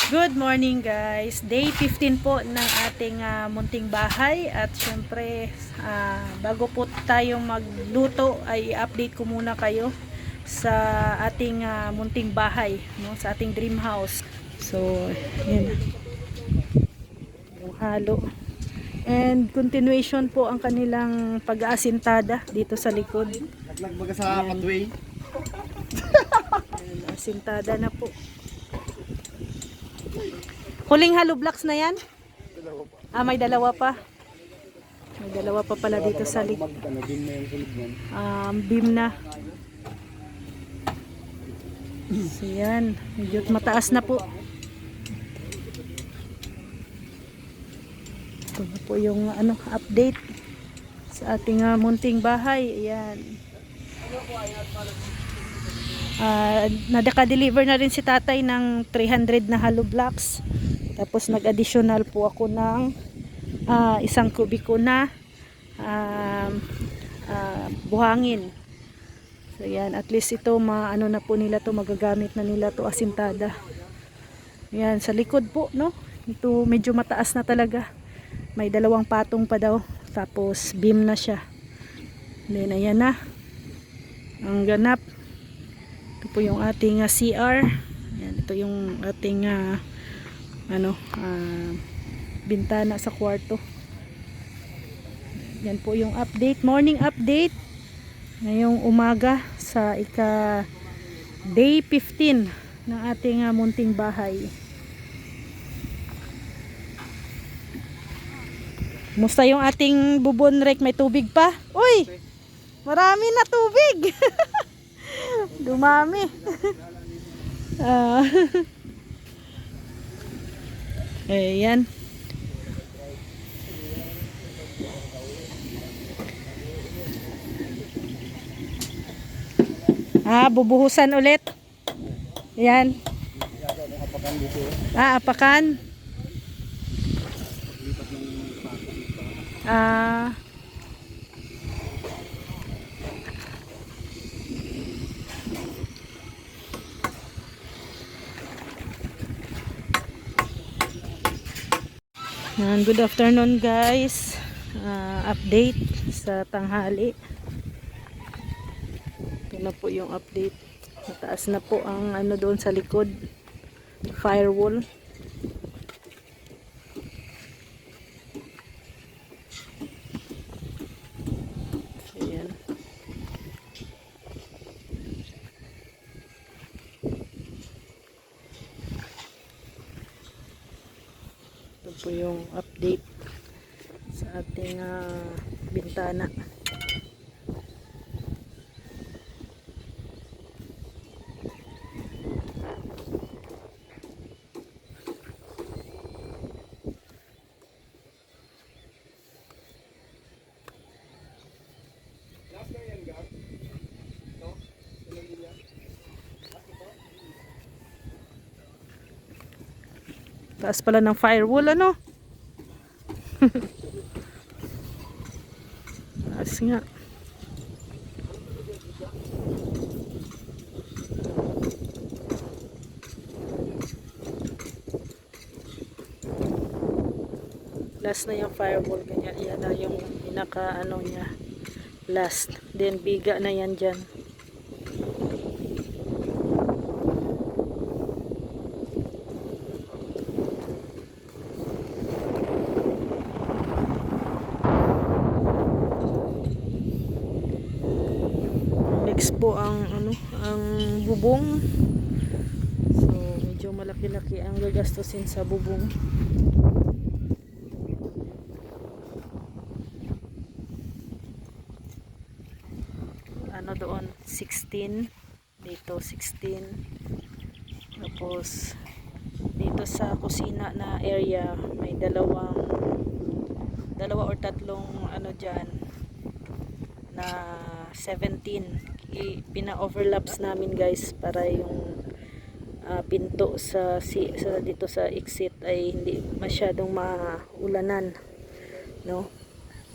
Good morning guys. Day 15 po ng ating munting bahay at syempre bago po tayong magluto ay i-update ko muna kayo sa ating munting bahay, no, sa ating dream house. So, yun. Yung halo. And continuation po ang kanilang pag-aasintada dito sa likod. Nagbaga sa pathway. Asintada na po. Huling halo blocks na yan? May dalawa pa. May dalawa pa pala dito sa likod. Beam na. So yan. Medyo mataas na po. Ito na po yung update sa ating munting bahay. Ayan. Nadaka-deliver na rin si tatay ng 300 na hollow blocks. Tapos nag-additional po ako ng isang kubiko na buhangin. So yan, at least ito maano na po nila to, magagamit na nila to asintada. Yan, sa likod po, no? Ito medyo mataas na talaga. May dalawang patong pa daw. Tapos beam na siya. Then ayan na. Ang ganap. Ito po yung ating CR. Yan, ito yung ating bintana sa kwarto. Yan po yung update, morning update ngayong umaga sa day 15 ng ating munting bahay. Musta yung ating bubon rek? May tubig pa? Uy! Marami na tubig! Dumami. Ayan. Bubuhusan ulit. Ayan. Apakan. Good afternoon guys. Update sa tanghali. Ito na po yung update. Mataas na po ang doon sa likod, firewall. So, yan. Ito po yung update sa ating bintana. Taas pala ng firewall, ano? Taas nga. Last na yung firewall, ganyan. Yan na yung pinaka niya. Last. Then biga na yan dyan. Next po ang bubong. So medyo malaki-laki ang gagastusin sa bubong. Doon 16, dito 16. Tapos dito sa kusina na area may dalawa or tatlong dyan na 17. Pina-overlaps namin guys para yung pinto sa dito sa exit ay hindi masyadong maulanan, no?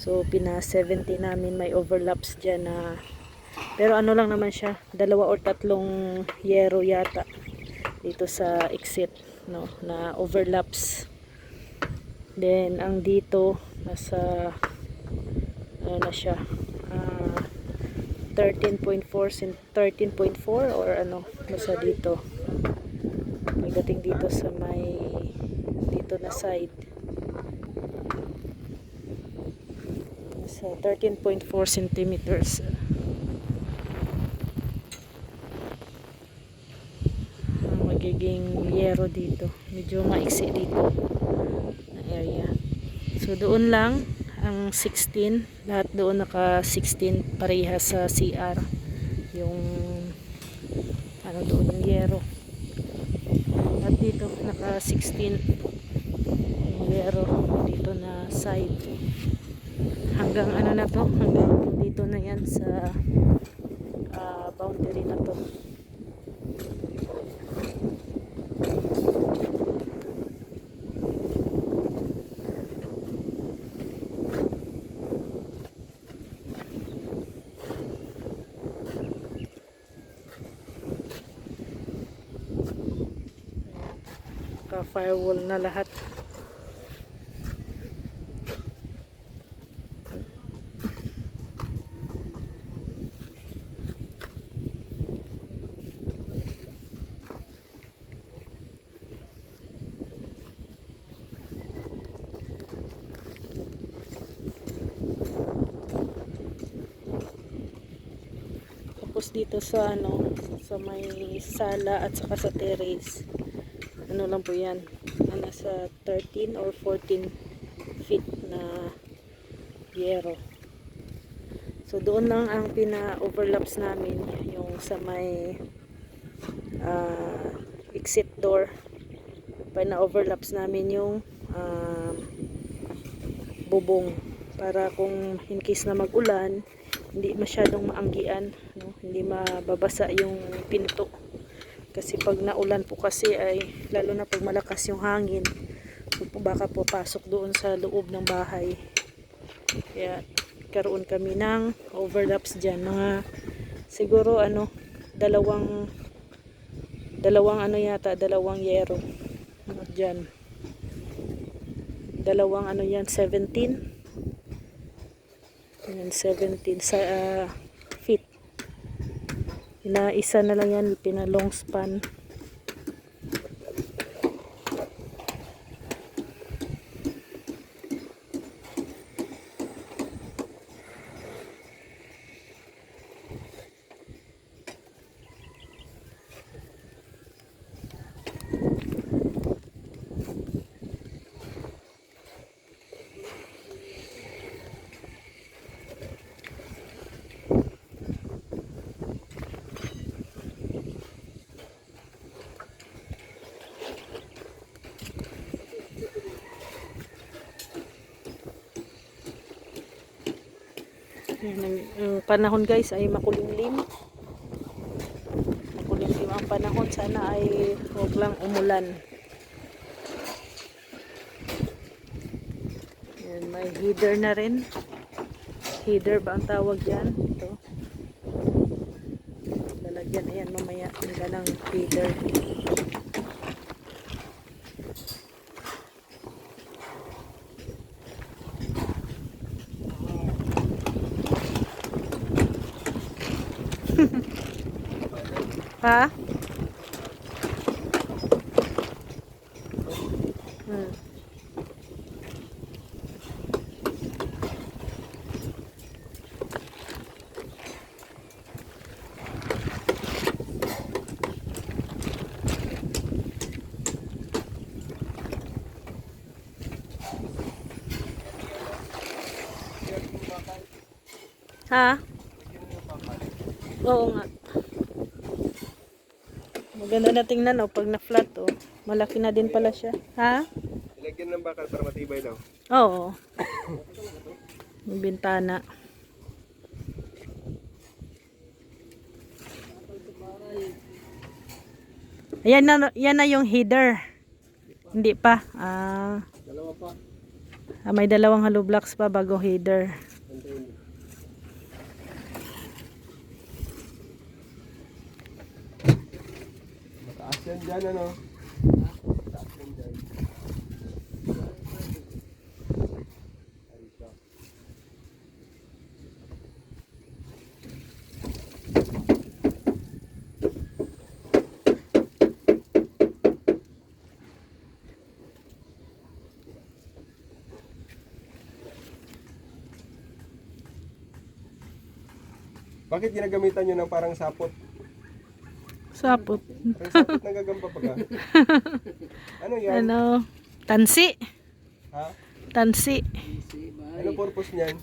So pina 70 namin, may overlaps dyan na pero lang naman siya, dalawa or tatlong yero yata dito sa exit, no, na overlaps. Then ang dito nasa ano na siya, 13.4 or ano, nasa dito pagdating dito sa may dito na side, nasa 13.4 centimeters. Magiging yero dito, medyo maiksi dito na area. So doon lang ang 16, lahat doon naka 16 parehas sa CR yung ano doon yung yero, at dito naka 16 yung yero dito na side, hanggang ano na to, hanggang dito na yan sa boundary na to. Firewall na lahat. Tapos dito sa ano, sa may sala at saka sa terrace, ano lang po yan, nasa 13 or 14 feet na yero. So doon lang ang pina-overlaps namin, yung sa may exit door, pina-overlaps namin yung bubong, para kung in case na mag-ulan, hindi masyadong maanggian, no? Hindi mababasa yung pinto. Kasi pag naulan po kasi ay, lalo na pag malakas yung hangin, so baka papasok doon sa loob ng bahay. Kaya karoon kami ng overlaps dyan. Mga siguro ano, dalawang ano yata, dalawang yero. Dyan. Dalawang ano yan, 17. Yan, 17 sa feet. Isa na lang yan, pinalong span. Ang panahon guys ay makulimlim. Makulimlim ang panahon. Sana ay huwag lang umulan. Yan, may header na rin. Header ba ang tawag yan? Ito. Lalagyan ayan mamaya nila ng header. Ha? Ha? Oo nga. Maganda na tingnan oh, pag na-flat oh. Malaki na din pala siya. Ha? Ilagyan ng bakal para matibay daw. Oo. Yung bintana. Ayan na, yan na yung header. Hindi pa. Dalawa pa. May dalawang hollow blocks pa bago header. Mataas. yan dyan, ano? Taas yan dyan. Ayos lang. Bakit ginagamitan nyo ng parang sapot? Sapot. Parang sapot na gagamba pa ka? Ano yan? Ano? Tansi. Ha? Tansi. Ano purpose niyan?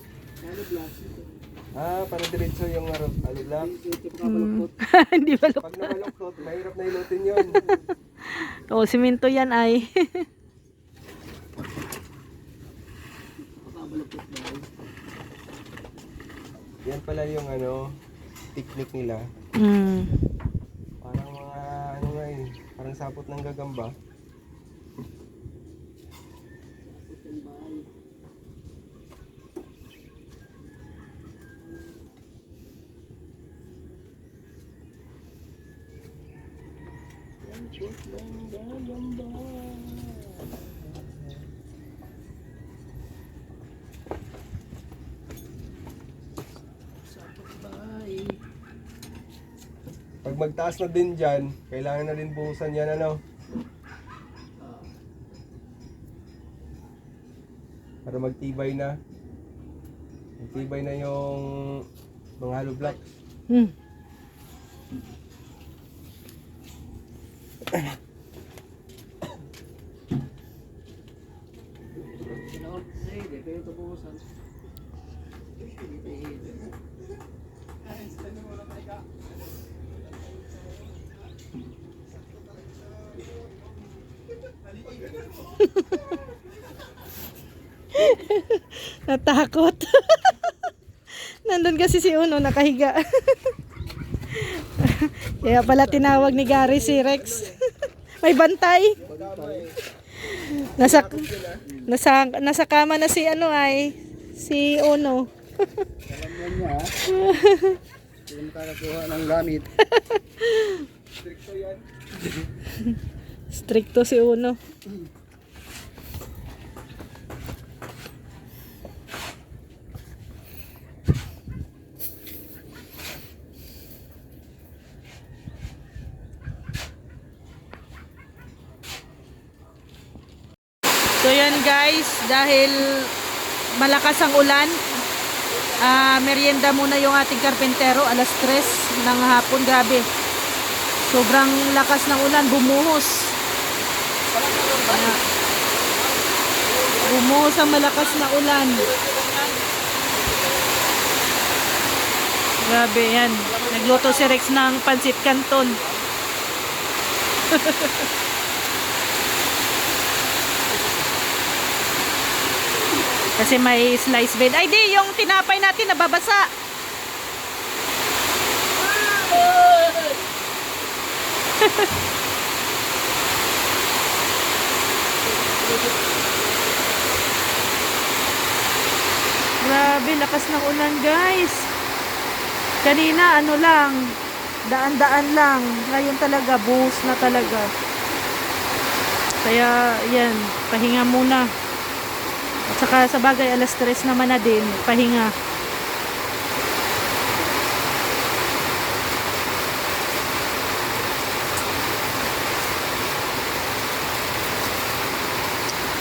Ah, para diretso yung alulak. Hindi ba Pag namaluktot, mahirap na ilutin yun. O, simento yan ay. Yan pala yung ano, technique nila. Mm. Parang mga ano nga eh, parang sapot ng gagamba. Sapot ng gagamba. Pag magtaas na din dyan, kailangan na din buhusan yan ano. Para magtibay na. Magtibay na yung mga hollow blocks. Hmm. Natakot. Nandun kasi si Uno nakahiga. Kaya pala tinawag ni Gary si Rex. May bantay. Nasa kama na si ano ay si Uno. Alam mo niya, hindi makakakuha ng gamit. Stricto yan. Stricto si Uno. So yan guys, dahil malakas ang ulan, merienda muna yung ating karpentero, alas 3 ng hapon, grabe. Sobrang lakas ng ulan, bumuhos. Bumuhos ang malakas na ulan. Grabe yan. Nagluto si Rex ng pansit canton. Kasi may slice bread. Ay di, yung tinapay natin nababasa. Grabe, lakas ng ulan guys. Kanina ano lang, daan-daan lang. Ngayon talaga, buhos na talaga. Kaya yan, pahinga muna. At saka sa bagay, alas 3 naman na din, pahinga.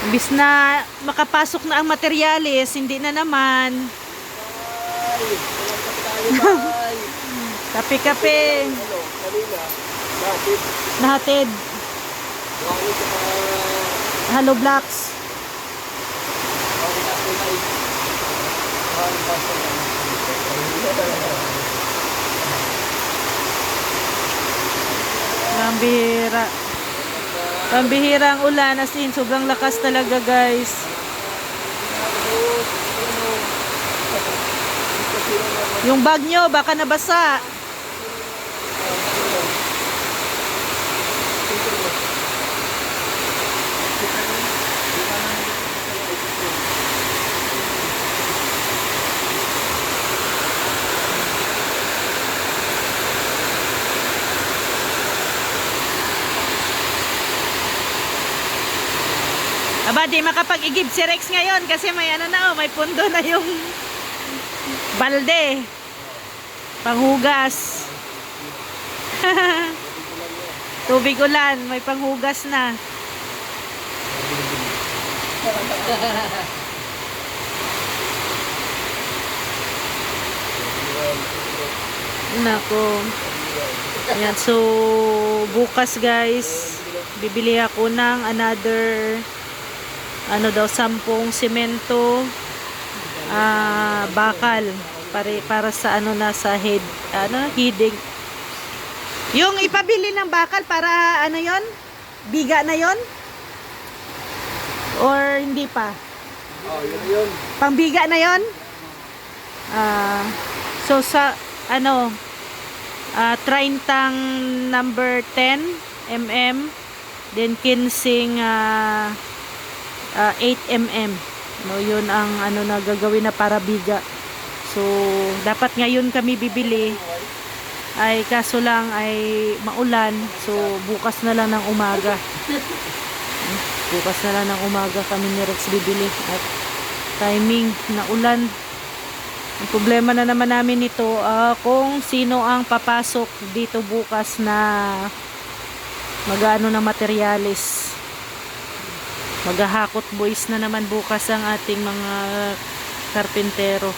Imbis na makapasok na ang materyales, hindi na naman. Kape-kape. Nahatid. Hollow blocks. Pambihira. Pambihira ang ulan, as in, sobrang lakas talaga guys. Yung bag nyo, baka nabasa. Aba, di makapag-igib si Rex ngayon kasi may ano na, may pundo na yung balde. Panghugas. Tubig ulan, may panghugas na. Nako. Yan, so bukas guys, bibili ako ng another ano daw 10 semento bakal para sa ano na sa heading. Yung ipabili ng bakal para ano yon? Biga na yon? Or hindi pa? Oh, yun. Pangbiga na yon? So sa ano 30 number 10 mm, then 15 8 mm. No, yun ang ano na gagawin na para biga. So dapat ngayon kami bibili, ay kaso lang ay maulan, so bukas na lang ng umaga. Bukas na lang ng umaga kami ni Rex bibili at timing na ulan. Ang problema na naman namin nito kung sino ang papasok dito bukas na mag-ano na materyales. Maghahakot boys na naman bukas ang ating mga karpentero.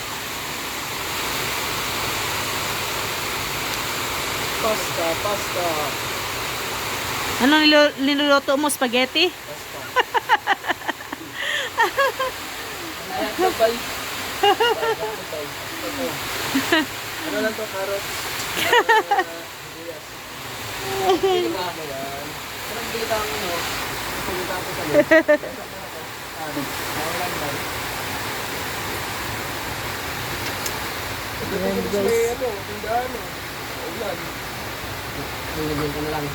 Pasta. Anong niluluto mo? Spaghetti? Ano lang to, carrots? Sarang bilita ang ano? Bilita ko sa loob. Ayan guys. Nilagyan ko na lang.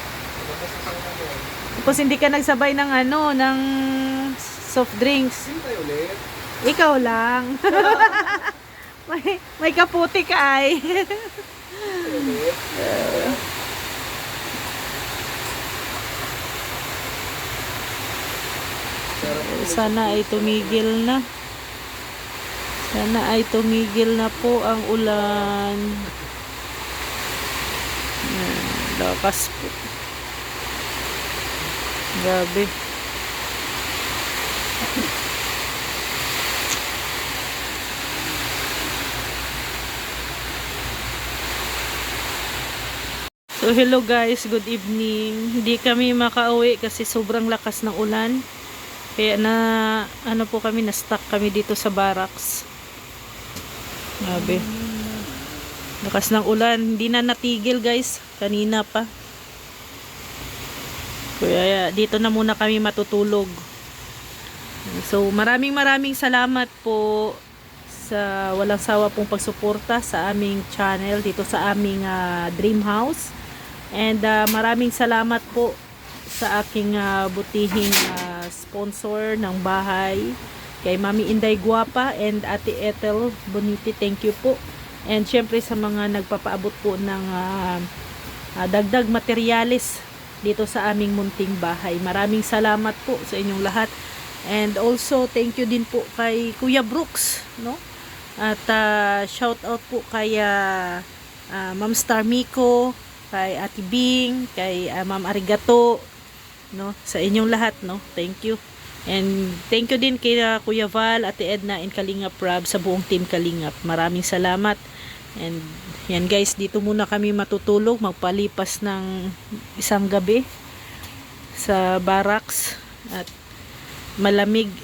Tapos hindi ka nagsabay ng ano, ng soft drinks. Sino tayo ulit? Ikaw lang. may kaputi ka ay. Sana ay tumigil na. Sana ay tumigil na po ang ulan. Lakas po. Grabe. So hello guys, good evening. Hindi kami makauwi kasi sobrang lakas ng ulan. Kaya na ano po kami, na-stuck kami dito sa barracks. Grabe. Lakas ng ulan, hindi na natigil guys. Kanina pa. Kaya dito na muna kami matutulog. So maraming salamat po sa walang sawa pong pagsuporta sa aming channel dito sa aming dream house. And maraming salamat po sa aking butihing sponsor ng bahay, kay Mami Inday Guapa and Ate Ethel Boniti. Thank you po. And syempre sa mga nagpapaabot po ng dagdag materyales dito sa aming munting bahay. Maraming salamat po sa inyong lahat. And also thank you din po kay Kuya Brooks, no? At shout out po kay Ma'am Star Miko, kay Ate Bing, kay Ma'am Arigato, no, sa inyong lahat, no. Thank you. And thank you din kay Kuya Val, Ate Edna, and Kalingap Rob, sa buong team Kalingap. Maraming salamat. And yan guys, dito muna kami matutulog, magpalipas ng isang gabi sa barracks. At malamig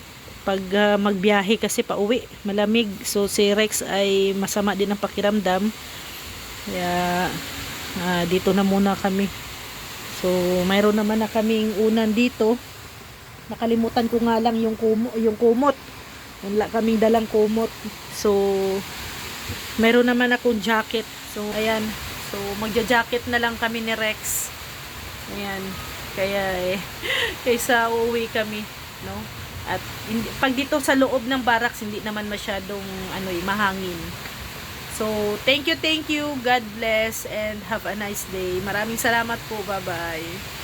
pag magbiyahe kasi pauwi, malamig. So si Rex ay masama din ang pakiramdam. Kaya dito na muna kami. So mayroon naman na kaming unan dito. Nakalimutan ko nga lang yung kumot. Wala kaming dalang kumot. So mayroon naman akong jacket. So ayan. So magja-jacket na lang kami ni Rex. Ayan. Kaya kaysa uuwi kami, no? At pag dito sa loob ng barracks hindi naman masyadong mahangin. So, thank you. God bless and have a nice day. Maraming salamat po. Bye-bye.